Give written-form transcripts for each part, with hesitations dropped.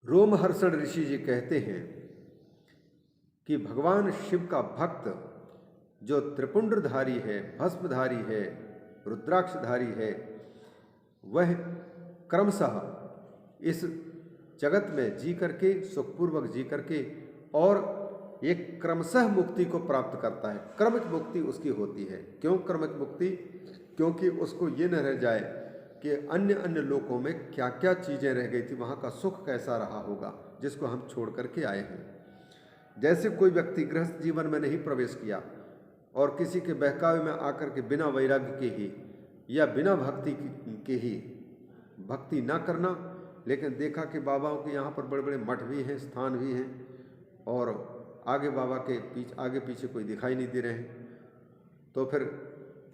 रोमहर्षण ऋषि जी कहते हैं कि भगवान शिव का भक्त जो त्रिपुंड्रधारी है, भस्मधारी है, रुद्राक्षधारी है, वह क्रमशः इस जगत में जी करके, सुखपूर्वक जी करके और एक क्रमशः मुक्ति को प्राप्त करता है। क्रमिक मुक्ति उसकी होती है। क्यों क्रमिक मुक्ति? क्योंकि उसको ये न रह जाए कि अन्य अन्य लोकों में क्या क्या चीज़ें रह गई थी, वहाँ का सुख कैसा रहा होगा जिसको हम छोड़ करके आए हैं। जैसे कोई व्यक्ति गृहस्थ जीवन में नहीं प्रवेश किया और किसी के बहकावे में आकर के बिना वैराग्य के ही या बिना भक्ति के ही भक्ति ना करना, लेकिन देखा कि बाबाओं के यहाँ पर बड़े बड़े मठ भी हैं, स्थान भी हैं और आगे बाबा के आगे पीछे कोई दिखाई नहीं दे रहे हैं, तो फिर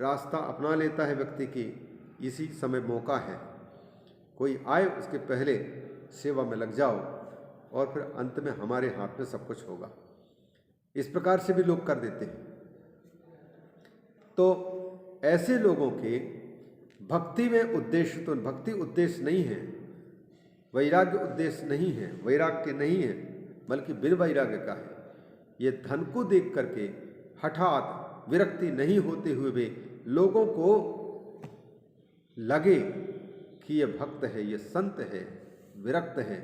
रास्ता अपना लेता है व्यक्ति की इसी समय मौका है, कोई आए उसके पहले सेवा में लग जाओ और फिर अंत में हमारे हाथ में सब कुछ होगा। इस प्रकार से भी लोग कर देते हैं। तो ऐसे लोगों के भक्ति में उद्देश्य, तो भक्ति उद्देश्य नहीं है, वैराग्य उद्देश्य नहीं है, वैराग्य नहीं है, बल्कि बिन वैराग्य का है। ये धन को देख करके हठात विरक्ति नहीं होते हुए भी लोगों को लगे कि ये भक्त है, ये संत है, विरक्त है,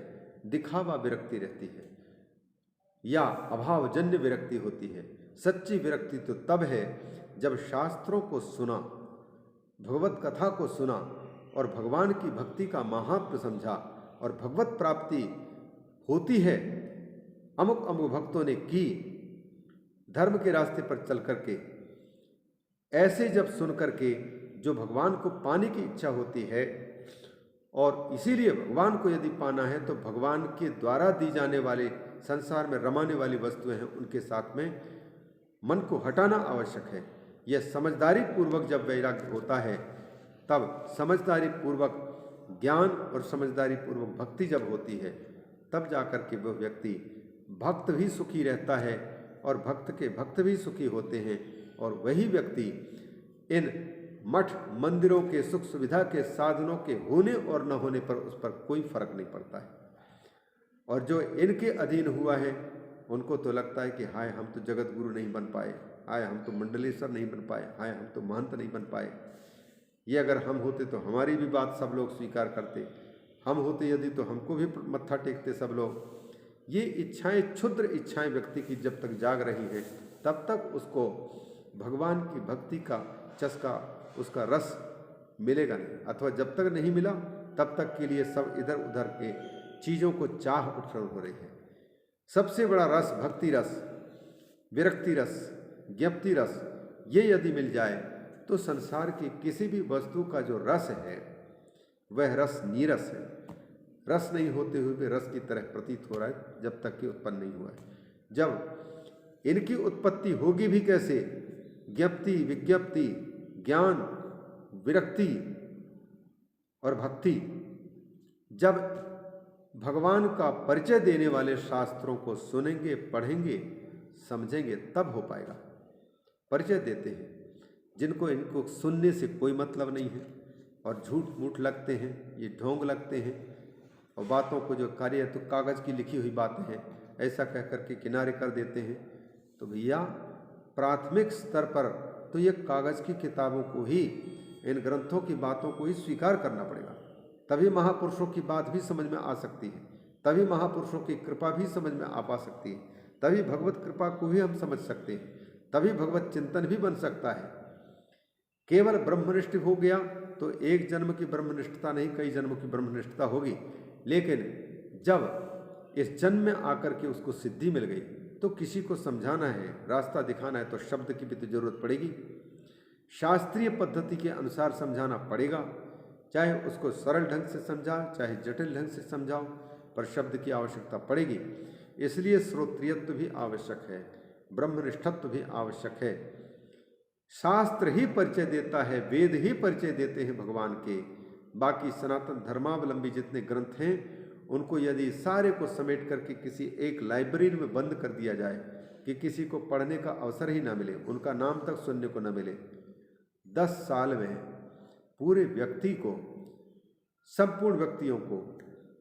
दिखावा विरक्ति रहती है या अभावजन्य विरक्ति होती है। सच्ची विरक्ति तो तब है जब शास्त्रों को सुना, भगवत कथा को सुना और भगवान की भक्ति का महात्म्य समझा और भगवत प्राप्ति होती है, अमुक अमुक भक्तों ने की, धर्म के रास्ते पर चल करके, ऐसे जब सुन करके जो भगवान को पाने की इच्छा होती है और इसीलिए भगवान को यदि पाना है तो भगवान के द्वारा दी जाने वाले संसार में रमाने वाली वस्तुएं हैं, उनके साथ में मन को हटाना आवश्यक है। यह समझदारी पूर्वक जब वैराग्य होता है, तब समझदारी पूर्वक ज्ञान और समझदारी पूर्वक भक्ति जब होती है, तब जाकर के वह व्यक्ति भक्त भी सुखी रहता है और भक्त के भक्त भी सुखी होते हैं। और वही व्यक्ति इन मठ मंदिरों के सुख सुविधा के साधनों के होने और न होने पर उस पर कोई फर्क नहीं पड़ता है। और जो इनके अधीन हुआ है उनको तो लगता है कि हाय हम तो जगत गुरु नहीं बन पाए, हाय हम तो मंडलेश्वर नहीं बन पाए, हाय हम तो महंत नहीं बन पाए। ये अगर हम होते तो हमारी भी बात सब लोग स्वीकार करते, हम होते यदि तो हमको भी मत्था टेकते सब लोग। ये इच्छाएं, क्षुद्र इच्छाएं व्यक्ति की जब तक जाग रही हैं, तब तक उसको भगवान की भक्ति का चस्का, उसका रस मिलेगा नहीं। अथवा जब तक नहीं मिला तब तक के लिए सब इधर उधर के चीज़ों को चाह उत्पन्न हो रही है। सबसे बड़ा रस भक्ति रस, विरक्ति रस, ज्ञप्ति रस, ये यदि मिल जाए तो संसार की किसी भी वस्तु का जो रस है वह रस नीरस है। रस नहीं होते हुए भी रस की तरह प्रतीत हो रहा है जब तक कि उत्पन्न नहीं हुआ है। जब इनकी उत्पत्ति होगी भी कैसे? ज्ञप्ति, विज्ञप्ति, ज्ञान, विरक्ति और भक्ति जब भगवान का परिचय देने वाले शास्त्रों को सुनेंगे, पढ़ेंगे, समझेंगे, तब हो पाएगा। परिचय देते हैं जिनको इनको सुनने से कोई मतलब नहीं है और झूठ मूठ लगते हैं, ये ढोंग लगते हैं और बातों को जो कार्य तो कागज़ की लिखी हुई बातें हैं ऐसा कह करके किनारे कर देते हैं। तो भैया प्राथमिक स्तर पर तो ये कागज़ की किताबों को ही, इन ग्रंथों की बातों को ही स्वीकार करना पड़ेगा, तभी महापुरुषों की बात भी समझ में आ सकती है, तभी महापुरुषों की कृपा भी समझ में आ पा सकती है, तभी भगवत कृपा को भी हम समझ सकते हैं, तभी भगवत चिंतन भी बन सकता है। केवल ब्रह्मनिष्ठ हो गया तो एक जन्म की ब्रह्मनिष्ठता नहीं, कई जन्मों की ब्रह्मनिष्ठता होगी। लेकिन जब इस जन्म में आकर के उसको सिद्धि मिल गई तो किसी को समझाना है, रास्ता दिखाना है तो शब्द की भी तो जरूरत पड़ेगी, शास्त्रीय पद्धति के अनुसार समझाना पड़ेगा। चाहे उसको सरल ढंग से समझाओ, चाहे जटिल ढंग से समझाओ, पर शब्द की आवश्यकता पड़ेगी। इसलिए श्रोत्रियत्व भी आवश्यक है, ब्रह्मनिष्ठत्व भी आवश्यक है। शास्त्र ही परिचय देता है, वेद ही परिचय देते हैं भगवान के। बाकी सनातन धर्मावलंबी जितने ग्रंथ हैं उनको यदि सारे को समेट करके किसी एक लाइब्रेरी में बंद कर दिया जाए कि किसी को पढ़ने का अवसर ही ना मिले, उनका नाम तक सुनने को न मिले, 10 साल में पूरे व्यक्ति को, संपूर्ण व्यक्तियों को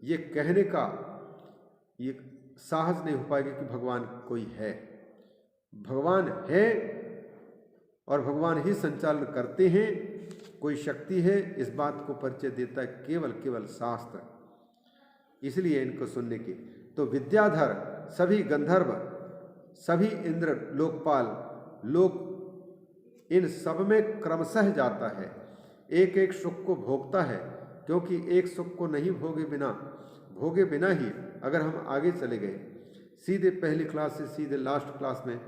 ये कहने का ये साहस नहीं हो पाएगा कि भगवान कोई है। भगवान है और भगवान ही संचालन करते हैं, कोई शक्ति है, इस बात को परिचय देता है केवल शास्त्र। इसलिए इनको सुनने की तो विद्याधर, सभी गंधर्व, सभी इंद्र, लोकपाल, लोक, इन सब में क्रमशः जाता है, एक एक सुख को भोगता है, क्योंकि एक सुख को नहीं भोगे बिना ही अगर हम आगे चले गए सीधे पहली क्लास से सीधे लास्ट क्लास में,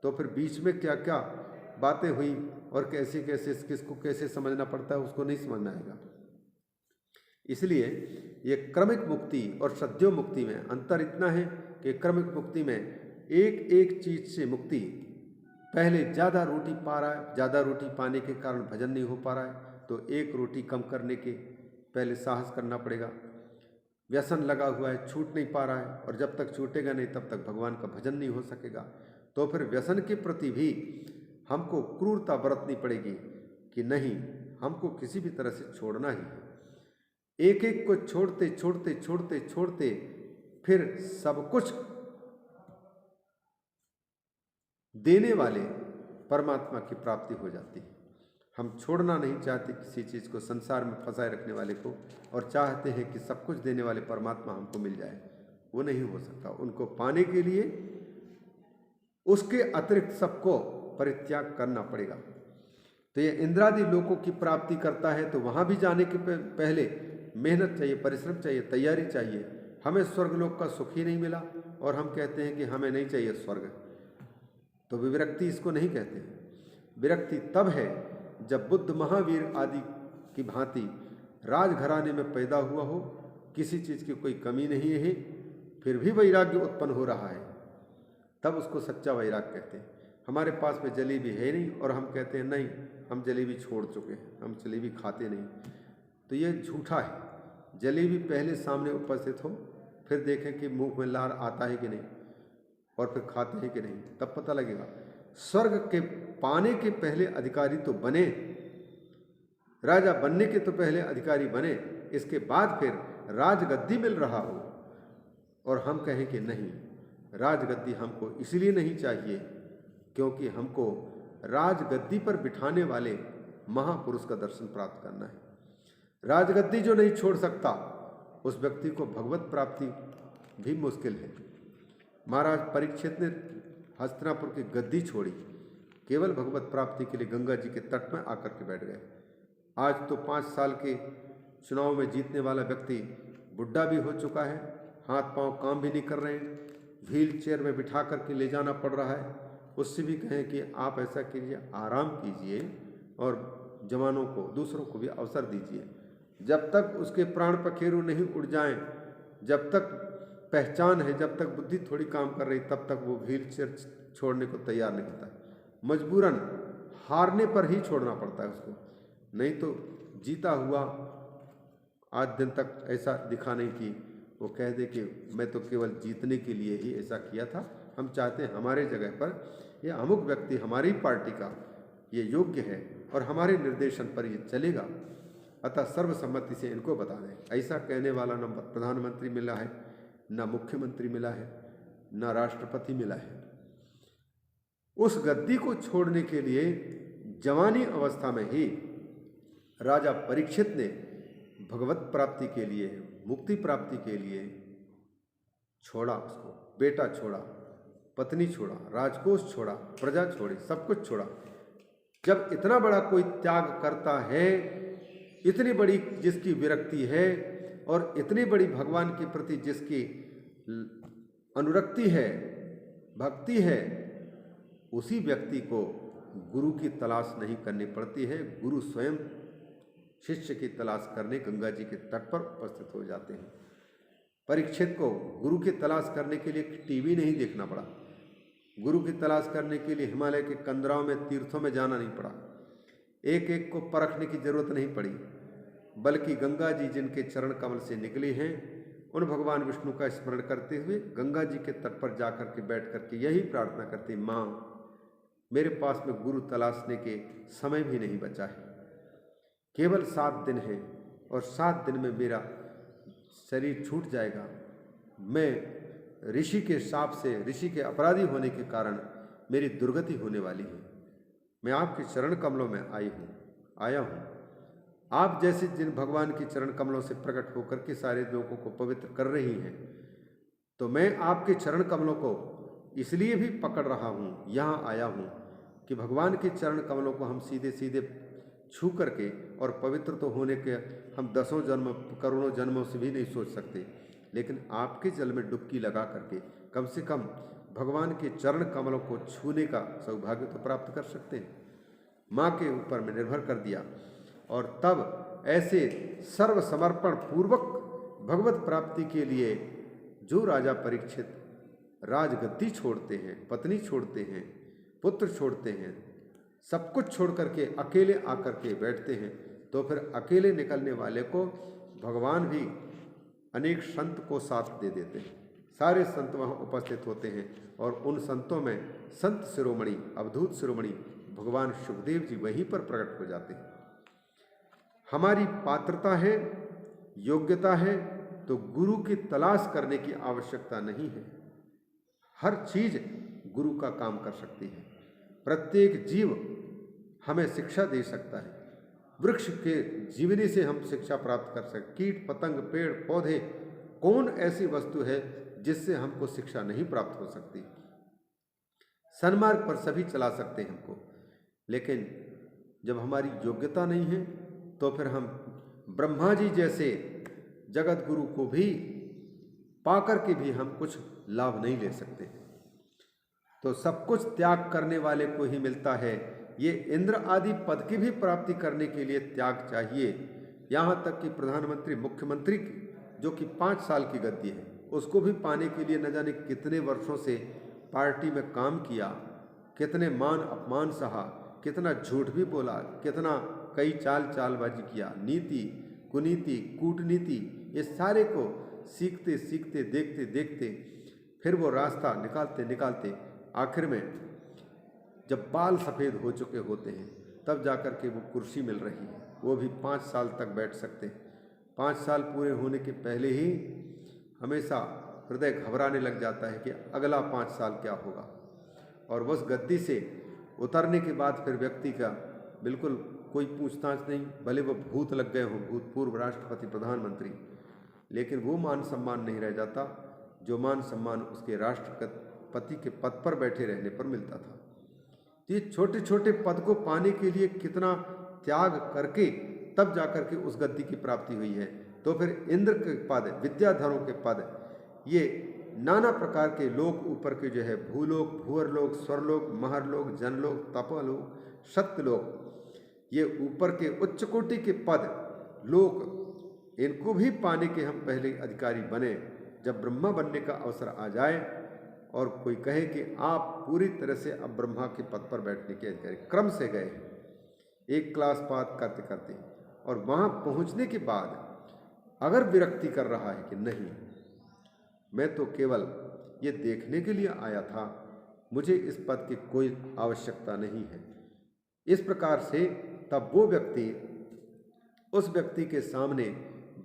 तो फिर बीच में क्या क्या बातें हुई और कैसे कैसे किसको कैसे समझना पड़ता है उसको नहीं समझना आएगा। इसलिए ये क्रमिक मुक्ति और सद्यो मुक्ति में अंतर इतना है कि क्रमिक मुक्ति में एक एक चीज से मुक्ति, पहले ज़्यादा रोटी पा रहा है, ज़्यादा रोटी पाने के कारण भजन नहीं हो पा रहा है, तो एक रोटी कम करने के पहले साहस करना पड़ेगा। व्यसन लगा हुआ है, छूट नहीं पा रहा है, और जब तक छूटेगा नहीं तब तक भगवान का भजन नहीं हो सकेगा। तो फिर व्यसन के प्रति भी हमको क्रूरता बरतनी पड़ेगी कि नहीं, हमको किसी भी तरह से छोड़ना ही है। एक एक को छोड़ते छोड़ते छोड़ते छोड़ते फिर सब कुछ देने वाले परमात्मा की प्राप्ति हो जाती है। हम छोड़ना नहीं चाहते किसी चीज़ को, संसार में फंसाए रखने वाले को, और चाहते हैं कि सब कुछ देने वाले परमात्मा हमको मिल जाए। वो नहीं हो सकता। उनको पाने के लिए उसके अतिरिक्त सबको परित्याग करना पड़ेगा। तो ये इंद्रादि लोकों की प्राप्ति करता है तो वहाँ भी जाने के पहले मेहनत चाहिए, परिश्रम चाहिए, तैयारी चाहिए। हमें स्वर्गलोक का सुख ही नहीं मिला और हम कहते हैं कि हमें नहीं चाहिए स्वर्ग, तो विरक्ति इसको नहीं कहते। विरक्ति तब है जब बुद्ध महावीर आदि की भांति राजघराने में पैदा हुआ हो, किसी चीज़ की कोई कमी नहीं है, फिर भी वैराग्य उत्पन्न हो रहा है, तब उसको सच्चा वैराग्य कहते हैं। हमारे पास में जलेबी है नहीं और हम कहते हैं नहीं, हम जलेबी छोड़ चुके हैं, हम जलेबी खाते नहीं, तो ये झूठा है। जलेबी पहले सामने उपस्थित हो, फिर देखें कि मुंह में लार आता है कि नहीं, और फिर खाते हैं कि नहीं, तब पता लगेगा। स्वर्ग के पाने के पहले अधिकारी तो बने, राजा बनने के तो पहले अधिकारी बने, इसके बाद फिर राजगद्दी मिल रहा हो और हम कहें कि नहीं, राजगद्दी हमको इसलिए नहीं चाहिए क्योंकि हमको राजगद्दी पर बिठाने वाले महापुरुष का दर्शन प्राप्त करना है। राजगद्दी जो नहीं छोड़ सकता उस व्यक्ति को भगवत प्राप्ति भी मुश्किल है। महाराज परीक्षित ने हस्तिनापुर की गद्दी छोड़ी, केवल भगवत प्राप्ति के लिए गंगा जी के तट में आकर के बैठ गए। आज तो 5 साल के चुनाव में जीतने वाला व्यक्ति बुढ़ा भी हो चुका है, हाथ पांव काम भी नहीं कर रहे हैं, व्हील चेयर में बिठा करके ले जाना पड़ रहा है। उससे भी कहें कि आप ऐसा कीजिए, आराम कीजिए और जवानों को, दूसरों को भी अवसर दीजिए। जब तक उसके प्राण पखेरु नहीं उड़ जाएं, जब तक पहचान है, जब तक बुद्धि थोड़ी काम कर रही, तब तक वो व्हील चेयर छोड़ने को तैयार नहीं होता है। मजबूरन हारने पर ही छोड़ना पड़ता है उसको, नहीं तो जीता हुआ आज दिन तक ऐसा दिखा नहीं कि वो कह दे कि मैं तो केवल जीतने के लिए ही ऐसा किया था। हम चाहते हैं हमारे जगह पर यह अमुक व्यक्ति हमारी पार्टी का ये योग्य है और हमारे निर्देशन पर ये चलेगा, अतः सर्वसम्मति से इनको बता दें। ऐसा कहने वाला न प्रधानमंत्री मिला है, न मुख्यमंत्री मिला है, न राष्ट्रपति मिला है। उस गद्दी को छोड़ने के लिए जवानी अवस्था में ही राजा परीक्षित ने भगवत प्राप्ति के लिए, मुक्ति प्राप्ति के लिए छोड़ा उसको। बेटा छोड़ा, पत्नी छोड़ा, राजकोष छोड़ा, प्रजा छोड़ी, सब कुछ छोड़ा। जब इतना बड़ा कोई त्याग करता है, इतनी बड़ी जिसकी विरक्ति है और इतनी बड़ी भगवान के प्रति जिसकी अनुरक्ति है, भक्ति है, उसी व्यक्ति को गुरु की तलाश नहीं करनी पड़ती है। गुरु स्वयं शिष्य की तलाश करने गंगा जी के तट पर उपस्थित हो जाते हैं। परीक्षित को गुरु की तलाश करने के लिए टीवी नहीं देखना पड़ा, गुरु की तलाश करने के लिए हिमालय के कंदराओं में, तीर्थों में जाना नहीं पड़ा, एक एक को परखने की जरूरत नहीं पड़ी, बल्कि गंगा जी जिनके चरण कमल से निकले हैं, उन भगवान विष्णु का स्मरण करते हुए गंगा जी के तट पर जाकर के बैठ करके यही प्रार्थना करते, माँ मेरे पास में गुरु तलाशने के समय भी नहीं बचा है, केवल 7 दिन है और 7 दिन में मेरा शरीर छूट जाएगा, मैं ऋषि के शाप से, ऋषि के अपराधी होने के कारण मेरी दुर्गति होने वाली है। मैं आपके चरण कमलों में आया हूँ। आप जैसे जिन भगवान के चरण कमलों से प्रकट होकर के सारे लोगों को पवित्र कर रही हैं, तो मैं आपके चरण कमलों को इसलिए भी पकड़ रहा हूँ, यहाँ आया हूँ कि भगवान के चरण कमलों को हम सीधे सीधे छू करके, और पवित्र तो होने के हम दसों जन्म, करोड़ों जन्मों से भी नहीं सोच सकते, लेकिन आपके जल में डुबकी लगा करके कम से कम भगवान के चरण कमलों को छूने का सौभाग्य तो प्राप्त कर सकते हैं। माँ के ऊपर में निर्भर कर दिया, और तब ऐसे सर्वसमर्पण पूर्वक भगवत प्राप्ति के लिए जो राजा परीक्षित राजगद्दी छोड़ते हैं, पत्नी छोड़ते हैं, पुत्र छोड़ते हैं, सब कुछ छोड़ करके अकेले आकर के बैठते हैं, तो फिर अकेले निकलने वाले को भगवान भी अनेक संत को साथ दे देते हैं। सारे संत वहाँ उपस्थित होते हैं, और उन संतों में संत शिरोमणि, अवधूत शिरोमणि भगवान सुखदेव जी वहीं पर प्रकट हो जाते हैं। हमारी पात्रता है, योग्यता है, तो गुरु की तलाश करने की आवश्यकता नहीं है। हर चीज गुरु का काम कर सकती है। प्रत्येक जीव हमें शिक्षा दे सकता है। वृक्ष के जीवनी से हम शिक्षा प्राप्त कर सकते। कीट पतंग, पेड़ पौधे, कौन ऐसी वस्तु है जिससे हमको शिक्षा नहीं प्राप्त हो सकती? सन्मार्ग पर सभी चला सकते हैं हमको, लेकिन जब हमारी योग्यता नहीं है तो फिर हम ब्रह्मा जी जैसे जगत गुरु को भी पाकर के भी हम कुछ लाभ नहीं ले सकते। तो सब कुछ त्याग करने वाले को ही मिलता है। ये इंद्र आदि पद की भी प्राप्ति करने के लिए त्याग चाहिए। यहाँ तक कि प्रधानमंत्री, मुख्यमंत्री जो कि 5 साल की गद्दी है, उसको भी पाने के लिए न जाने कितने वर्षों से पार्टी में काम किया, कितने मान अपमान सहा, कितना झूठ भी बोला, कितना कई चालबाजी किया, नीति, कुनीति, कूटनीति, ये सारे को सीखते सीखते, देखते देखते फिर वो रास्ता निकालते निकालते आखिर में जब बाल सफ़ेद हो चुके होते हैं, तब जाकर के वो कुर्सी मिल रही है। वो भी 5 साल तक बैठ सकते हैं। 5 साल पूरे होने के पहले ही हमेशा हृदय घबराने लग जाता है कि अगला 5 साल क्या होगा। और उस गद्दी से उतरने के बाद फिर व्यक्ति का बिल्कुल कोई पूछताछ नहीं, भले वो भूत लग गए हों, भूतपूर्व राष्ट्रपति, प्रधानमंत्री, लेकिन वो मान सम्मान नहीं रह जाता जो मान सम्मान उसके राष्ट्रपति के पद पर बैठे रहने पर मिलता था। तो ये छोटे छोटे पद को पाने के लिए कितना त्याग करके तब जाकर के उस गद्दी की प्राप्ति हुई है। तो फिर इंद्र के पद, विद्याधरों के पद, ये नाना प्रकार के लोक ऊपर के जो है भूलोक, भूअरलोक, स्वरलोक, महरलोक, जनलोक, तपलोक, सत्यलोक, ये ऊपर के उच्च कोटि के पद लोक, इनको भी पाने के हम पहले अधिकारी बने। जब ब्रह्मा बनने का अवसर आ जाए और कोई कहे कि आप पूरी तरह से अब ब्रह्मा के पद पर बैठने के अधिकारी, क्रम से गए, एक क्लास पास करते करते, और वहाँ पहुँचने के बाद अगर विरक्ति कर रहा है कि नहीं, मैं तो केवल ये देखने के लिए आया था, मुझे इस पद की कोई आवश्यकता नहीं है, इस प्रकार से तब वो व्यक्ति, उस व्यक्ति के सामने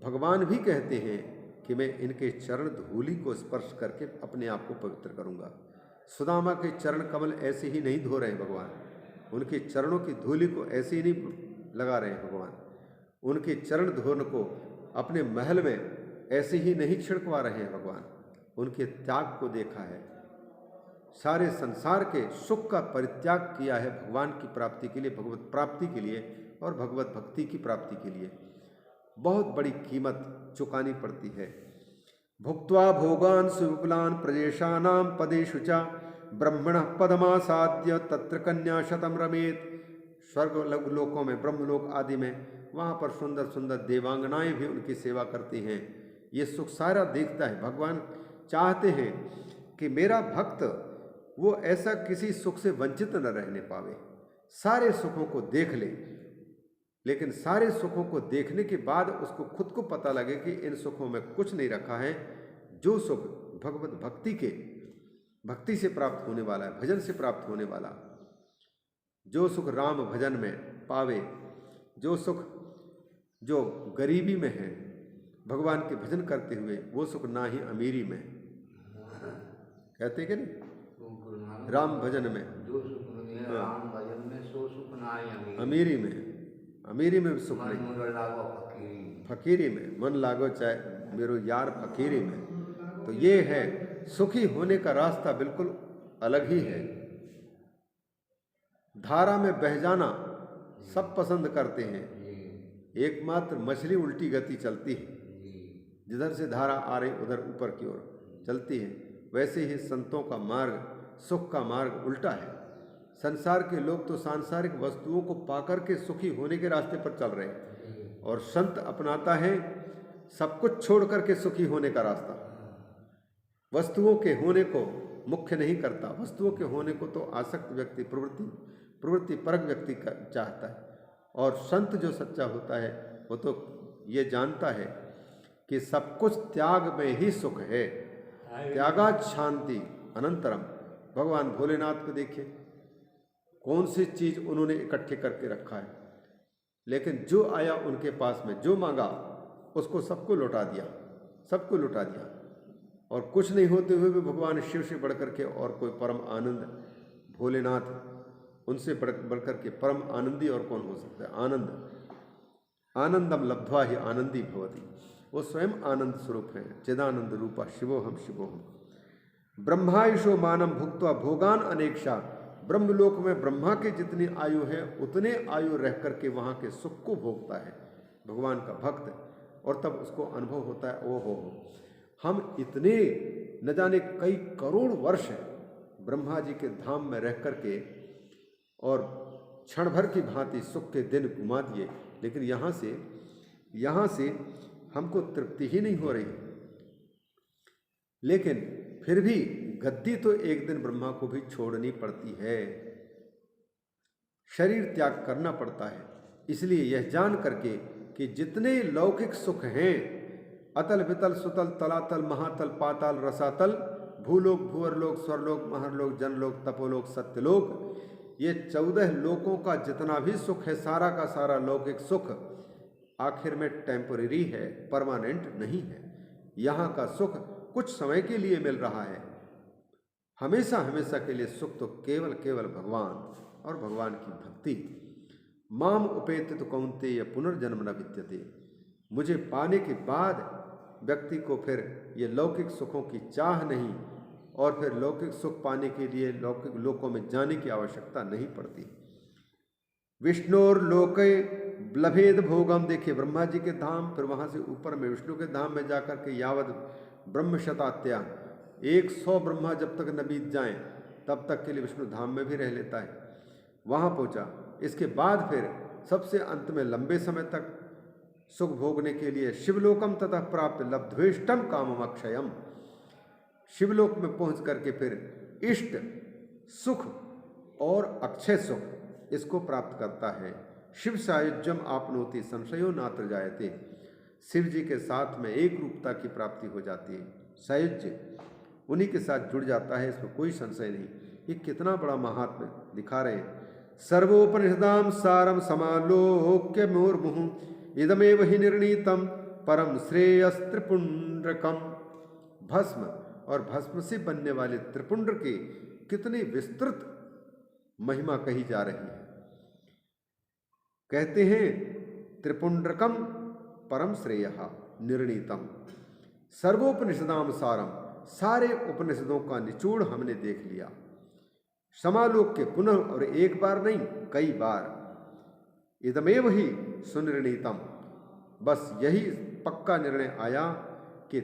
भगवान भी कहते हैं कि मैं इनके चरण धूलि को स्पर्श करके अपने आप को पवित्र करूंगा। सुदामा के चरण कमल ऐसे ही नहीं धो रहे हैं भगवान, उनके चरणों की धूलि को ऐसे ही नहीं लगा रहे हैं भगवान, उनके चरण धोन को अपने महल में ऐसे ही नहीं छिड़कवा रहे हैं भगवान। उनके त्याग को देखा है, सारे संसार के सुख का परित्याग किया है भगवान की प्राप्ति के लिए, भगवत प्राप्ति के लिए और भगवत भक्ति की प्राप्ति के लिए। बहुत बड़ी कीमत चुकानी पड़ती है। भुक्त्वा भोगान सुविपुलान प्रजेशानाम पदेषु च ब्रह्मण पदमासाद्य तत्र कन्या शतम रमेत। स्वर्ग लोकों में, ब्रह्मलोक आदि में, वहाँ पर सुंदर सुंदर देवांगनाएं भी उनकी सेवा करती हैं। ये सुख सारा देखता है। भगवान चाहते हैं कि मेरा भक्त वो ऐसा किसी सुख से वंचित न रहने पावे, सारे सुखों को देख ले, लेकिन सारे सुखों को देखने के बाद उसको खुद को पता लगे कि इन सुखों में कुछ नहीं रखा है। जो सुख भगवत भक्ति से प्राप्त होने वाला है, भजन से प्राप्त होने वाला, जो सुख राम भजन में पावे, जो सुख जो गरीबी में है, भगवान के भजन करते हुए वो सुख ना ही अमीरी में, कहते कि नहीं राम भजन में, जो सुख मिले राम भजन में सो सुख ना ही अमीरी में, अमीरी में सुख नहीं, फकीरी में मन लागो चाहे मेरो यार फकीरी में। तो ये है सुखी होने का रास्ता बिल्कुल अलग ही है। धारा में बह जाना सब पसंद करते हैं, एकमात्र मछली उल्टी गति चलती है, जिधर से धारा आ रही उधर ऊपर की ओर चलती है। वैसे ही संतों का मार्ग, सुख का मार्ग उल्टा है। संसार के लोग तो सांसारिक वस्तुओं को पाकर के सुखी होने के रास्ते पर चल रहे हैं, और संत अपनाता है सब कुछ छोड़ करके सुखी होने का रास्ता। वस्तुओं के होने को मुख्य नहीं करता, वस्तुओं के होने को तो आसक्त व्यक्ति, प्रवृत्ति परक व्यक्ति चाहता है। और संत जो सच्चा होता है वो तो ये जानता है कि सब कुछ त्याग में ही सुख है। त्यागात शांति अनंतरम। भगवान भोलेनाथ को देखिए, कौन सी चीज उन्होंने इकट्ठे करके रखा है, लेकिन जो आया उनके पास में, जो मांगा उसको सबको लौटा दिया, सबको लौटा दिया। और कुछ नहीं होते हुए भी भगवान शिव से बढ़कर के और कोई परम आनंद, भोलेनाथ उनसे बढ़कर के परम आनंदी और कौन हो सकता है। आनंद, आनंदम लब्ध्वा ही आनंदी भवति, वो स्वयं आनंद स्वरूप है। चिदानंद रूपा शिवोहम शिवोहम। ब्रह्मायुषो मानम भुक्त्वा भोगान अनेक्षा। ब्रह्मलोक में ब्रह्मा की जितनी आयु है उतने आयु रह करके वहाँ के सुख को भोगता है भगवान का भक्त, और तब उसको अनुभव होता है ओ हो हम इतने न जाने कई करोड़ वर्ष ब्रह्मा जी के धाम में रह करके और क्षण भर की भांति सुख के दिन घुमा दिए, लेकिन यहाँ से हमको तृप्ति ही नहीं हो रही। लेकिन फिर भी गद्दी तो एक दिन ब्रह्मा को भी छोड़नी पड़ती है, शरीर त्याग करना पड़ता है। इसलिए यह जान करके कि जितने लौकिक सुख हैं, अतल वितल सुतल तलातल महातल पाताल रसातल, भूलोक भूअरलोक स्वर्लोक महरलोक जनलोक तपोलोक सत्यलोक, ये 14 लोकों का जितना भी सुख है, सारा का सारा लौकिक सुख आखिर में टेम्परेरी है, परमानेंट नहीं है। यहाँ का सुख कुछ समय के लिए मिल रहा है, हमेशा हमेशा के लिए सुख तो केवल केवल भगवान और भगवान की भक्ति। माम उपेति तो कौन्तेय पुनर्जन्म न विद्यते। मुझे पाने के बाद व्यक्ति को फिर ये लौकिक सुखों की चाह नहीं, और फिर लौकिक सुख पाने के लिए लौकिक लोकों में जाने की आवश्यकता नहीं पड़ती। विष्णुर लोके लभेद भोगम। देखिए ब्रह्मा जी के धाम, फिर वहाँ से ऊपर में विष्णु के धाम में जाकर के यावद ब्रह्म शतात्या, 100 ब्रह्मा जब तक न बीत जाएं तब तक के लिए विष्णु धाम में भी रह लेता है, वहाँ पहुँचा। इसके बाद फिर सबसे अंत में लंबे समय तक सुख भोगने के लिए शिवलोकम ततः प्राप्त लब्ध्वेष्टम कामम अक्षयम। शिवलोक में पहुँच करके फिर इष्ट सुख और अक्षय सुख इसको प्राप्त करता है। शिव सायुज्यम आपनोति संशयो नात्र जायते। शिव जी के साथ में एक रूपता की प्राप्ति हो जाती है, सायुज्य उन्हीं के साथ जुड़ जाता है, इसमें कोई संशय नहीं। ये कितना बड़ा महात्म्य दिखा रहे हैं। सर्वोपनिषदाम सारम समालोक्य मुहुर्मुहुः इदमेव हि निर्णीतम परम श्रेयस त्रिपुंड्रकम। भस्म और भस्म से बनने वाले त्रिपुंड्र के कितनी विस्तृत महिमा कही जा रही है। कहते हैं त्रिपुंड्रकम परम श्रेयः निर्णीतम। सर्वोपनिषदाम सारम, सारे उपनिषदों का निचोड़ हमने देख लिया। समालोक के पुनः, और एक बार नहीं कई बार। इदमेव ही सुनिर्णीतम, बस यही पक्का निर्णय आया कि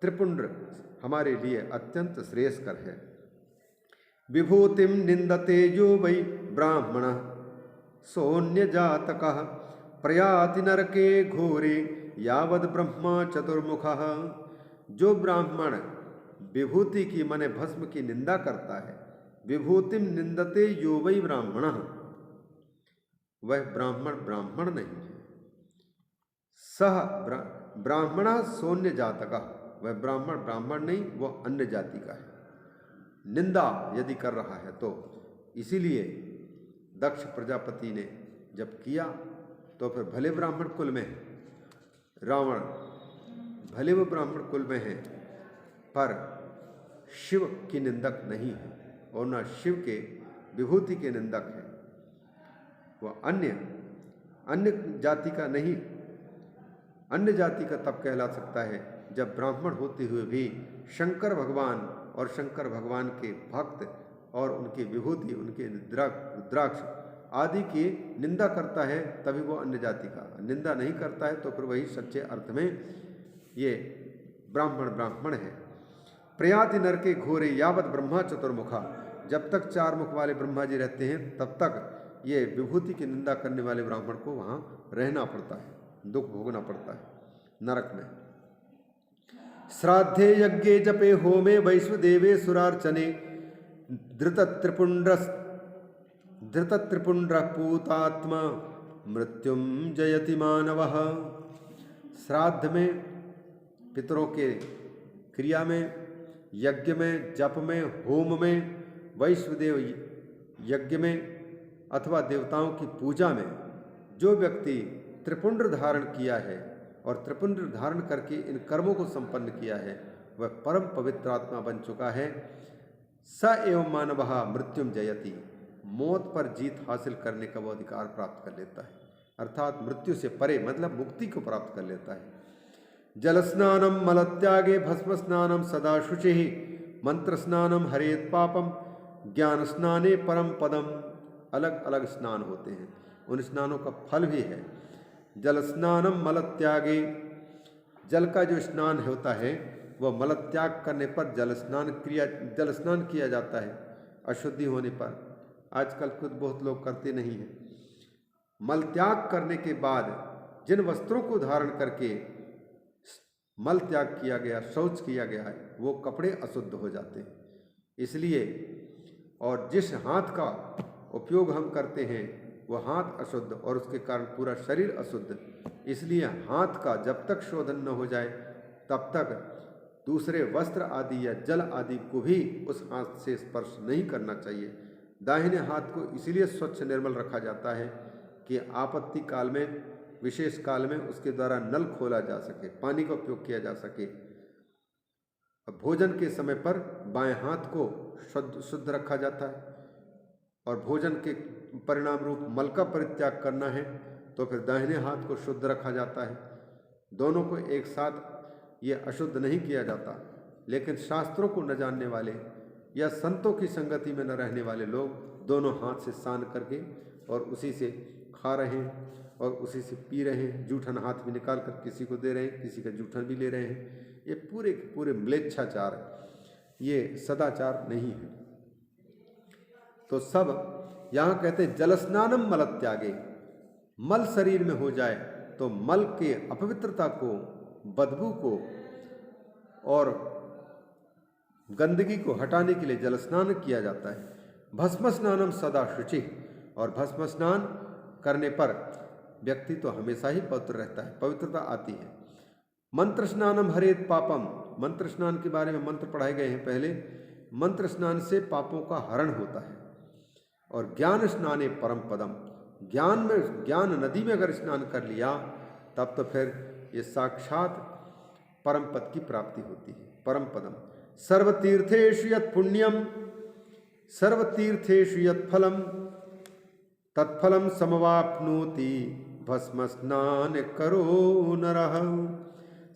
त्रिपुंड्र हमारे लिए अत्यंत श्रेयस्कर है। विभूतिम निंदते जो वै ब्राह्मण सोन्य जातकः प्रयाति नरके घोरे यावद ब्रह्मा चतुर्मुखः। जो ब्राह्मण विभूति की माने भस्म की निंदा करता है, विभूतिम निंदते यो वै ब्राह्मणः, वह ब्राह्मण नहीं है। सह ब्राह्मण सोन्य जातकः, वह ब्राह्मण नहीं, वह अन्य जाति का है। निंदा यदि कर रहा है तो इसीलिए दक्ष प्रजापति ने जब किया तो फिर भले ब्राह्मण कुल में है, रावण भले वो ब्राह्मण कुल में है पर शिव की निंदक नहीं है और न शिव के विभूति के निंदक है। वह अन्य जाति का नहीं, अन्य जाति का तब कहला सकता है जब ब्राह्मण होते हुए भी शंकर भगवान और शंकर भगवान के भक्त और उनकी विभूति, उनके रुद्राक्ष आदि की निंदा करता है, तभी वो अन्य जाति का। निंदा नहीं करता है तो फिर वही सच्चे अर्थ में ये ब्राह्मण है। प्रयाति नर के घोरे यावत ब्रह्मा चतुर्मुखा, जब तक 4 मुख वाले ब्रह्मा जी रहते हैं तब तक ये विभूति की निंदा करने वाले ब्राह्मण को वहाँ रहना पड़ता है, दुख भोगना पड़ता है नरक में। श्राद्धे यज्ञे जपे होमे वैश्वदेवे सुरार्चने धृतत्रिपुंड्र पूतात्मा मृत्युम जयति मानवः। श्राद्ध में, पितरों के क्रिया में, यज्ञ में, जप में, होम में, वैश्वदेव यज्ञ में अथवा देवताओं की पूजा में जो व्यक्ति त्रिपुंड धारण किया है और त्रिपुंड धारण करके इन कर्मों को संपन्न किया है वह परम पवित्र आत्मा बन चुका है। स एवं मानवः मृत्युम जयति, मौत पर जीत हासिल करने का वो अधिकार प्राप्त कर लेता है, अर्थात मृत्यु से परे मतलब मुक्ति को प्राप्त कर लेता है। जल स्नानम मलत्यागे भस्म स्नानम सदा शुचि मंत्र स्नानम हरेत पापम ज्ञान स्नाने परम पदम। अलग अलग स्नान होते हैं, उन स्नानों का फल भी है। जल स्नानम मलत्यागे, जल का जो स्नान होता है वह मलत्याग करने पर जल स्नान किया जाता है। अशुद्धि होने पर आजकल खुद बहुत लोग करते नहीं हैं। मल त्याग करने के बाद जिन वस्त्रों को धारण करके मल त्याग किया गया, शौच किया गया है, वो कपड़े अशुद्ध हो जाते हैं। इसलिए और जिस हाथ का उपयोग हम करते हैं वह हाथ अशुद्ध और उसके कारण पूरा शरीर अशुद्ध। इसलिए हाथ का जब तक शोधन न हो जाए तब तक दूसरे वस्त्र आदि या जल आदि को भी उस हाथ से स्पर्श नहीं करना चाहिए। दाहिने हाथ को इसलिए स्वच्छ निर्मल रखा जाता है कि आपत्ति काल में, विशेष काल में उसके द्वारा नल खोला जा सके, पानी का उपयोग किया जा सके। भोजन के समय पर बाएं हाथ को शुद्ध रखा जाता है और भोजन के परिणाम रूप मल का परित्याग करना है तो फिर दाहिने हाथ को शुद्ध रखा जाता है। दोनों को एक साथ ये अशुद्ध नहीं किया जाता, लेकिन शास्त्रों को न जानने वाले या संतों की संगति में न रहने वाले लोग दोनों हाथ से सान करके और उसी से खा रहे हैं और उसी से पी रहे हैं। जूठन हाथ में निकाल कर किसी को दे रहे हैं, किसी का जूठन भी ले रहे हैं। ये पूरे पूरे म्लेच्छाचार है, ये सदाचार नहीं है। तो सब यहाँ कहते हैं जल स्नानम मल त्यागे, मल शरीर में हो जाए तो मल के अपवित्रता को, बदबू को और गंदगी को हटाने के लिए जल स्नान किया जाता है। भस्म स्नानम सदा शुचि, और भस्म स्नान करने पर व्यक्ति तो हमेशा ही पवित्र रहता है, पवित्रता आती है। मंत्र स्नानम हरेत पापम, मंत्र स्नान के बारे में मंत्र पढ़ाए गए हैं पहले। मंत्र स्नान से पापों का हरण होता है। और ज्ञान स्नाने परम पदम, ज्ञान नदी में अगर स्नान कर लिया तब तो फिर ये साक्षात परम पद की प्राप्ति होती है। परम पदम सर्वतीर्थेषु यत् पुण्यम सर्वतीर्थेषु यत् फलम तत्फलम समवाप्नोति भस्म स्नान करो नरः।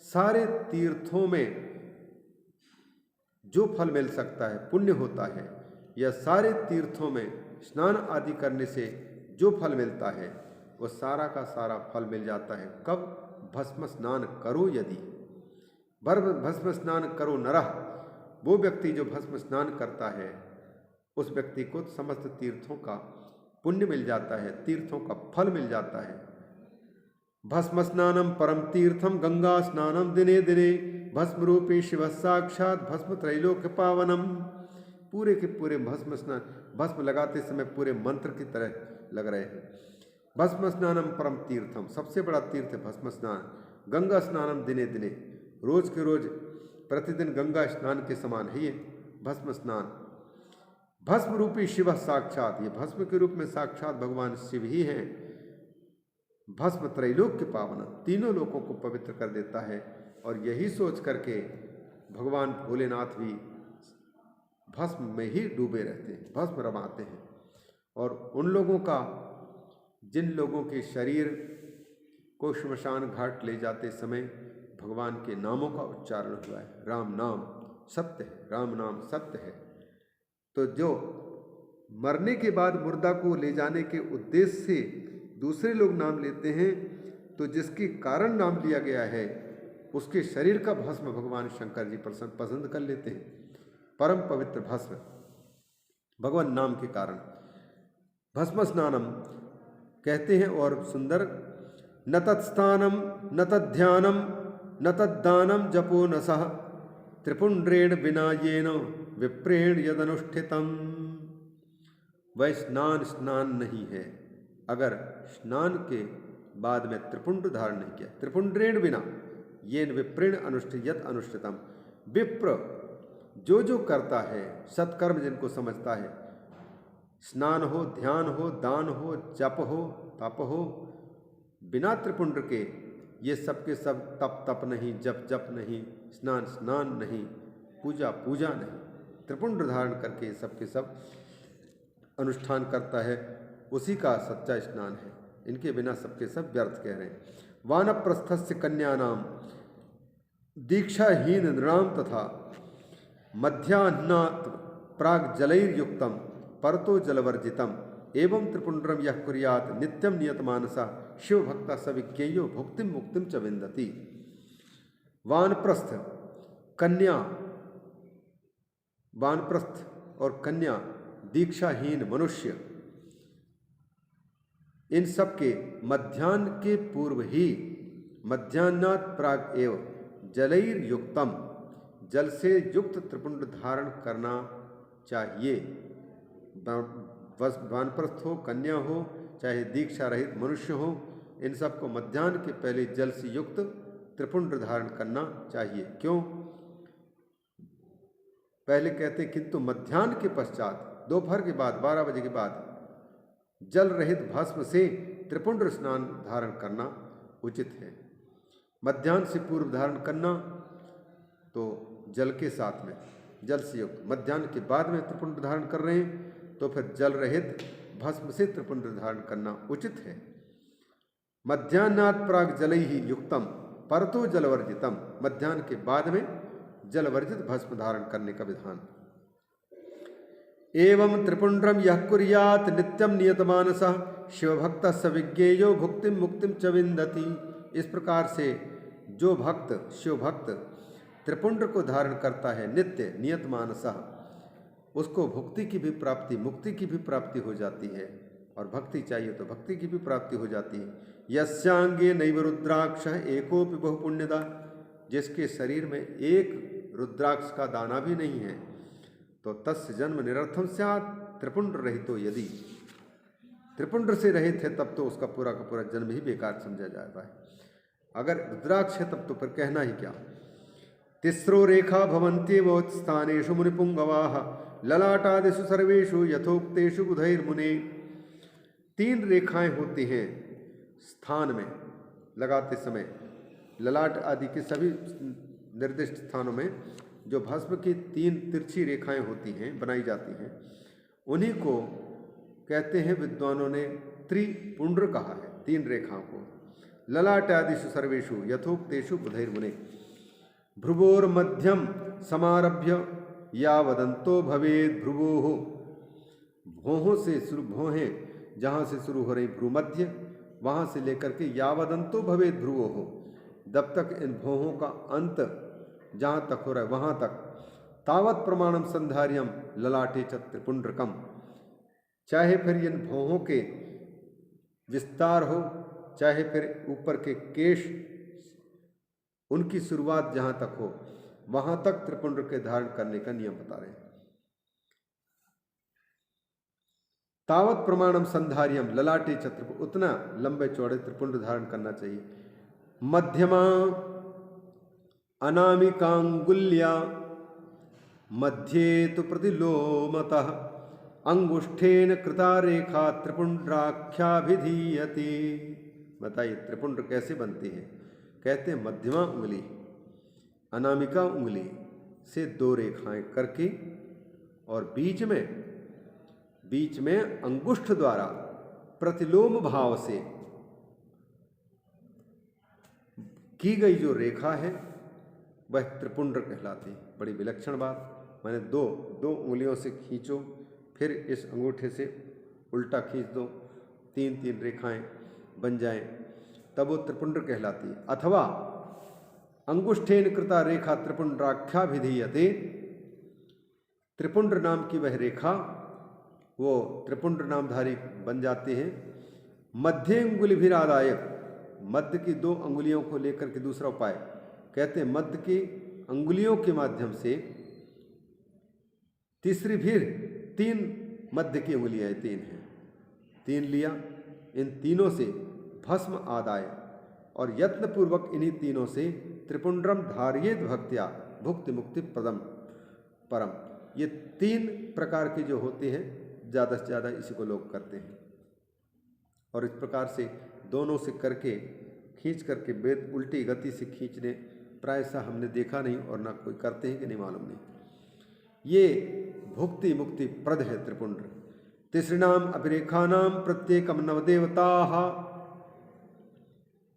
सारे तीर्थों में जो फल मिल सकता है, पुण्य होता है, या सारे तीर्थों में स्नान आदि करने से जो फल मिलता है वो सारा का सारा फल मिल जाता है। कब? भस्म स्नान करो यदि, भस्म स्नान करो नरः, वो व्यक्ति जो भस्म स्नान करता है उस व्यक्ति को समस्त तीर्थों का पुण्य मिल जाता है, तीर्थों का फल मिल जाता है। भस्म स्नानम परम तीर्थम गंगा स्नानम दिने दिने भस्म रूपी शिव साक्षात भस्म त्रैलोक्य पावनम। पूरे के पूरे भस्म स्नान, भस्म लगाते समय पूरे मंत्र की तरह लग रहे हैं। भस्म स्नानम परम तीर्थम, सबसे बड़ा तीर्थ है भस्म स्नान। गंगा स्नानम दिने दिने, रोज के रोज प्रतिदिन गंगा स्नान के समान है ये भस्म स्नान। भस्म रूपी शिव साक्षात, ये भस्म के रूप में साक्षात भगवान शिव ही हैं। भस्म त्रैलोक्य पावन, तीनों लोकों को पवित्र कर देता है। और यही सोच करके भगवान भोलेनाथ भी भस्म में ही डूबे रहते हैं, भस्म रमाते हैं। और उन लोगों का, जिन लोगों के शरीर को श्मशान घाट ले जाते समय भगवान के नामों का उच्चारण हुआ है, राम नाम सत्य है, राम नाम सत्य है, तो जो मरने के बाद मुर्दा को ले जाने के उद्देश्य से दूसरे लोग नाम लेते हैं, तो जिसके कारण नाम लिया गया है उसके शरीर का भस्म भगवान शंकर जी पसंद कर लेते हैं। परम पवित्र भस्म भगवान नाम के कारण भस्म स्नानम कहते हैं। और सुंदर, न तत्स्थानम न तद्ध्यानम न तद्दानम जपो न सह त्रिपुंड्रेण विना येन विप्रेण यदनुष्ठितम। वह स्नान नहीं है अगर स्नान के बाद में त्रिपुंड धारण नहीं किया। त्रिपुंड्रेण बिना येन विप्रेण अनुष्ठित अनुष्ठितम। विप्र जो करता है, सत्कर्म जिनको समझता है, स्नान हो, ध्यान हो, दान हो, जप हो, तप हो, बिना त्रिपुंड के, ये सब के सब तप नहीं, जप नहीं, स्नान नहीं, पूजा नहीं, त्रिपुंड धारण करके सब के सब अनुष्ठान करता है, उसी का सच्चा स्नान है। इनके बिना सबके सब व्यर्थ कह रहे हैं। वानप्रस्थस्य कन्यानाम दीक्षाहीन नृणाम तथा मध्याह्नात् प्राग जलैर्युक्तम परतो जलवर्जितम एवं त्रिपुंड्रम यः कुर्यात् नित्यम नियतमानसा शिव भक्ता सविज्ञेयो भुक्तिम मुक्तिम च विन्दति। वानप्रस्थ कन्या, वानप्रस्थ और कन्या, दीक्षाहीन मनुष्य, इन सब के मध्याह्न के पूर्व ही, मध्याह्नात् प्राग एव जलैर युक्तम, जल से युक्त त्रिपुंड धारण करना चाहिए। वानप्रस्थ हो, कन्या हो, चाहे दीक्षा रहित मनुष्य हो, इन सब को मध्याह्न के पहले जल से युक्त त्रिपुंड धारण करना चाहिए। क्यों? पहले कहते किंतु मध्याह्न के पश्चात, दोपहर के बाद, 12 बजे के बाद जल रहित भस्म से त्रिपुंड स्नान धारण करना उचित है। मध्याह्न से पूर्व धारण करना तो जल के साथ में, जल से युक्त। मध्याह्न के बाद में त्रिपुंड धारण कर रहे हैं तो फिर जल रहित भस्म से त्रिपुंड धारण करना उचित है। मध्याह्नात् प्राग जलैहि युक्तम परतो जलवर्जितम, मध्याह्न के बाद में जलवर्जित भस्म धारण करने का विधान। एवं त्रिपुंड्रम यः कुर्यात् नित्यम नियतमानसः शिवभक्त सविज्ञेयो भुक्तिम मुक्तिम च विन्दति। इस प्रकार से जो भक्त, शिव भक्त त्रिपुंड को धारण करता है नित्य नियतमानसः, उसको भुक्ति की भी प्राप्ति, मुक्ति की भी प्राप्ति हो जाती है। और भक्ति चाहिए तो भक्ति की भी प्राप्ति हो जाती है। यस्यांगे नैव रुद्राक्ष एकोपि बहुपुण्यदा, जिसके शरीर में एक रुद्राक्ष का दाना भी नहीं है, तो तस्य जन्म निरर्थम स्यात् त्रिपुंड रहितो यदि, त्रिपुंड से रहित है तब तो उसका पूरा का पूरा जन्म ही बेकार समझा जाता है। अगर रुद्राक्ष है तब तो फिर कहना ही क्या। तिस्रो रेखा भवन्त्येव स्थानेषु मुनिपुंगवाः ललाटादिषु सर्वेषु यथोक्तेषु बुधैर्मुने। 3 रेखाएं होती हैं स्थान में लगाते समय, ललाट आदि के सभी निर्दिष्ट स्थानों में जो भस्म की 3 तिरछी रेखाएं होती हैं, बनाई जाती हैं, उन्हीं को कहते हैं विद्वानों ने त्रिपुंड्र कहा है। 3 रेखाओं को ललाट आदिषु सर्वेषु यथोक्तेषु बुधैर्मुने। भ्रुवोर मध्यम समारभ्य यावदन्तो भवेद भ्रुवोः, भौहों से शुरू, भौहें जहाँ से शुरू हो रही भ्रूमध्य, वहाँ से लेकर के यावदन्तो भवेद भ्रुवोः, जब तक इन भौहों का अंत जहाँ तक हो रहा है वहाँ तक, तावत प्रमाणम संधार्यम ललाटे च त्रिपुंड्रकम। चाहे फिर इन भौहों के विस्तार हो, चाहे फिर ऊपर के केश, उनकी शुरुआत जहाँ तक हो वहाँ तक त्रिपुंड के धारण करने का नियम बता रहे हैं। तावत प्रमाणम संधार्यम ललाटे च, उतना लंबे चौड़े त्रिपुंड धारण करना चाहिए। मध्यमा अनामिकांगुल्या मध्ये तो प्रतिलोमतः अंगुष्ठेन कृता रेखा त्रिपुंड्राख्याभिधीयते। बताइए त्रिपुंड कैसे बनती है? कहते हैं मध्यमा उंगली, अनामिका उंगली से 2 रेखाएं करके और बीच में अंगुष्ठ द्वारा प्रतिलोम भाव से की गई जो रेखा है वह त्रिपुंड कहलाती है। बड़ी विलक्षण बात। मैंने दो उंगलियों से खींचो, फिर इस अंगूठे से उल्टा खींच दो, 3 रेखाएं बन जाएं, तब वो त्रिपुंड कहलाती है। अथवा अंगुष्ठेन कृता रेखा त्रिपुंड्राख्या विधीयते, त्रिपुंड नाम की वह रेखा वो त्रिपुंड नामधारी बन जाते हैं। मध्य अंगुली भी आदाय, मध्य की 2 अंगुलियों को लेकर के दूसरा उपाय कहते हैं मध्य की अंगुलियों के माध्यम से, तीसरी फिर 3 मध्य की उंगलियां 3 हैं, 3 लिया, इन तीनों से भस्म आदाय और यत्नपूर्वक इन्हीं तीनों से त्रिपुंड्रम धारियेत भक्त्या भुक्ति मुक्ति प्रदम परम। ये 3 प्रकार के जो होते हैं ज़्यादा से ज़्यादा इसी को लोग करते हैं। और इस प्रकार से दोनों से करके खींच करके वेद उल्टी गति से खींचने प्रायशः हमने देखा नहीं, और ना कोई करते हैं कि नहीं मालूम नहीं। ये भुक्ति मुक्ति प्रद है त्रिपुंड। तिसृणाम अभिरेखानाम प्रत्येकम नवदेवता,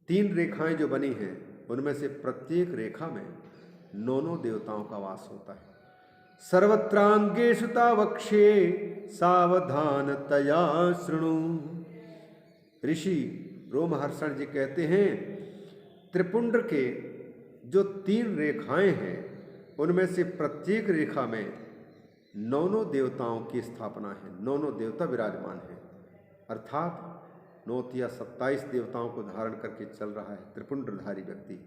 3 रेखाएं जो बनी हैं उनमें से प्रत्येक रेखा में 9 देवताओं का वास होता है। सर्वत्रांगेषु तावक्षे सावधानतया शृणु। ऋषि रोमहर्षण जी कहते हैं त्रिपुंड के जो 3 रेखाएं हैं उनमें से प्रत्येक रेखा में 9 देवताओं की स्थापना है, 9 देवता विराजमान हैं। अर्थात 9 या 27 देवताओं को धारण करके चल रहा है त्रिपुंडधारी व्यक्ति।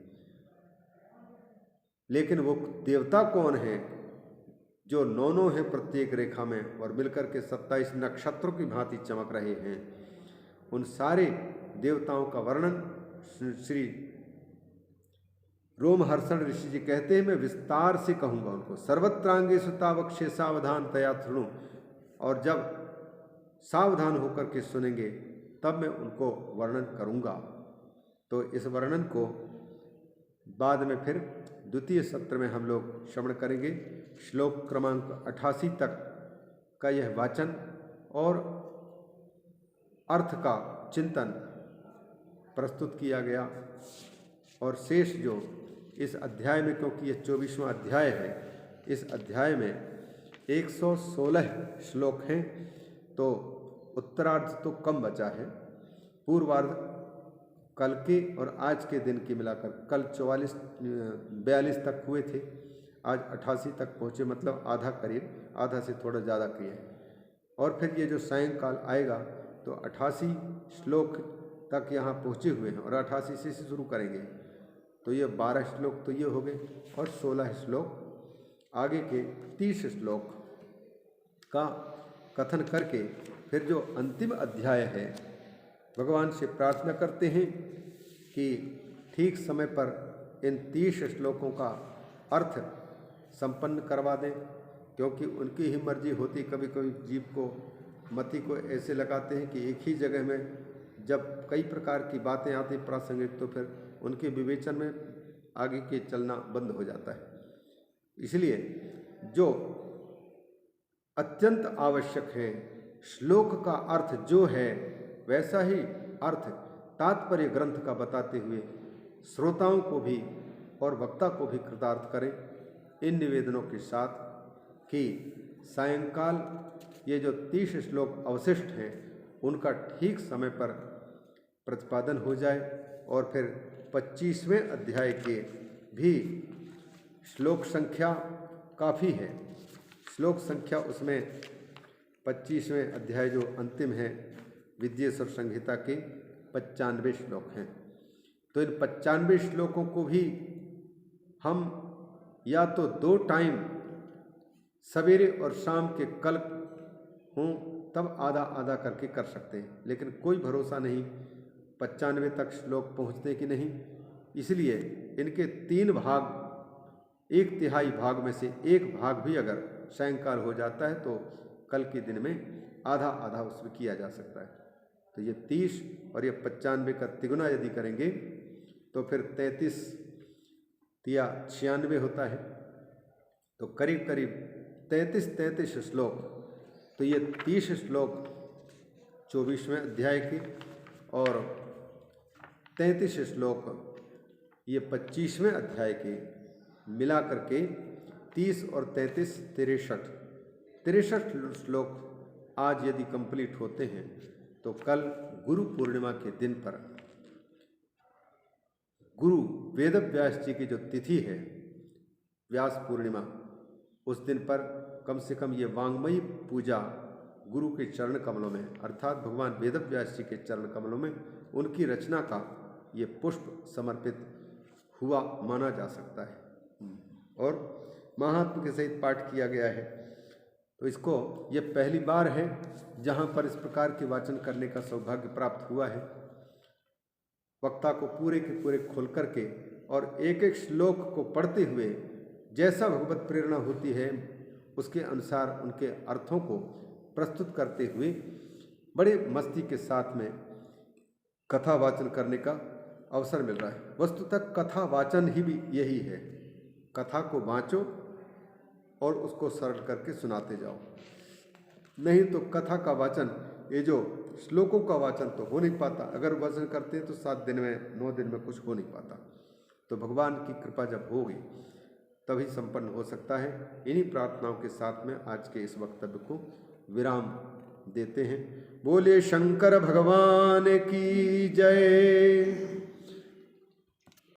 लेकिन वो देवता कौन है जो 9 हैं प्रत्येक रेखा में और मिलकर के 27 नक्षत्रों की भांति चमक रहे हैं? उन सारे देवताओं का वर्णन श्री रोमहर्षण ऋषि जी कहते हैं, मैं विस्तार से कहूँगा उनको। सर्वत्रांगेषु तावक्षे सावधान तया शृणु, और जब सावधान होकर के सुनेंगे तब मैं उनको वर्णन करूँगा। तो इस वर्णन को बाद में फिर द्वितीय सत्र में हम लोग श्रवण करेंगे। श्लोक क्रमांक 88 तक का यह वाचन और अर्थ का चिंतन प्रस्तुत किया गया, और शेष जो इस अध्याय में, क्योंकि यह 24वां अध्याय है, इस अध्याय में 116 श्लोक हैं, तो उत्तरार्ध तो कम बचा है। पूर्वार्ध कल के और आज के दिन की मिलाकर कल 42 तक हुए थे, आज 88 तक पहुँचे, मतलब आधा करीब, आधा से थोड़ा ज़्यादा किए। और फिर ये जो सायंकाल आएगा तो 88 श्लोक तक यहाँ पहुँचे हुए हैं, और 88 से शुरू करेंगे। तो ये 12 श्लोक तो ये हो गए, और 16 श्लोक आगे के 30 श्लोक का कथन करके फिर जो अंतिम अध्याय है, भगवान से प्रार्थना करते हैं कि ठीक समय पर इन 30 श्लोकों का अर्थ संपन्न करवा दें, क्योंकि उनकी ही मर्जी होती। कभी कभी जीव को, मति को ऐसे लगाते हैं कि एक ही जगह में जब कई प्रकार की बातें आती प्रासंगिक, तो फिर उनके विवेचन में आगे के चलना बंद हो जाता है। इसलिए जो अत्यंत आवश्यक है, श्लोक का अर्थ जो है वैसा ही अर्थ तात्पर्य ग्रंथ का बताते हुए श्रोताओं को भी और वक्ता को भी कृतार्थ करें, इन निवेदनों के साथ कि सायंकाल ये जो 30 श्लोक अवशिष्ट हैं उनका ठीक समय पर प्रतिपादन हो जाए, और फिर 25वें अध्याय के भी श्लोक संख्या काफ़ी है। श्लोक संख्या उसमें 25वें अध्याय जो अंतिम है विद्येश्वर संहिता के 95 श्लोक हैं। तो इन 95 श्लोकों को भी हम या तो 2 टाइम सवेरे और शाम के कल हों तब आधा आधा करके कर सकते हैं, लेकिन कोई भरोसा नहीं 95 तक श्लोक पहुँचते कि नहीं। इसलिए इनके 3 भाग, 1/3 भाग में से 1 भाग भी अगर सायंकाल हो जाता है तो कल के दिन में आधा आधा उसमें किया जा सकता है। तो ये 30 और ये 95 का तिगुना यदि करेंगे तो फिर 33 तिया 96 होता है। तो करीब करीब 33 श्लोक। तो ये 30 श्लोक 24वें अध्याय के और 33 श्लोक ये 25वें अध्याय के मिला करके 30 और 33 63 श्लोक आज यदि कंप्लीट होते हैं तो कल गुरु पूर्णिमा के दिन पर गुरु वेदव्यास जी की जो तिथि है व्यास पूर्णिमा, उस दिन पर कम से कम ये वांग्मयी पूजा गुरु के चरण कमलों में अर्थात भगवान वेदव्यास जी के चरण कमलों में उनकी रचना का ये पुष्प समर्पित हुआ माना जा सकता है और महात्म के सहित पाठ किया गया है। तो इसको ये पहली बार है जहाँ पर इस प्रकार के वाचन करने का सौभाग्य प्राप्त हुआ है। वक्ता को पूरे के पूरे खोल करके और एक एक श्लोक को पढ़ते हुए जैसा भगवत प्रेरणा होती है उसके अनुसार उनके अर्थों को प्रस्तुत करते हुए बड़े मस्ती के साथ में कथा वाचन करने का अवसर मिल रहा है। वस्तुतः कथा वाचन ही भी यही है, कथा को वाँचो और उसको सरल करके सुनाते जाओ। नहीं तो कथा का वाचन, ये जो श्लोकों का वाचन तो हो नहीं पाता। अगर वाचन करते हैं तो 7 दिन में 9 दिन में कुछ हो नहीं पाता। तो भगवान की कृपा जब होगी तभी संपन्न हो सकता है। इन्हीं प्रार्थनाओं के साथ में आज के इस वक्तव्य को विराम देते हैं। बोले शंकर भगवान की जय।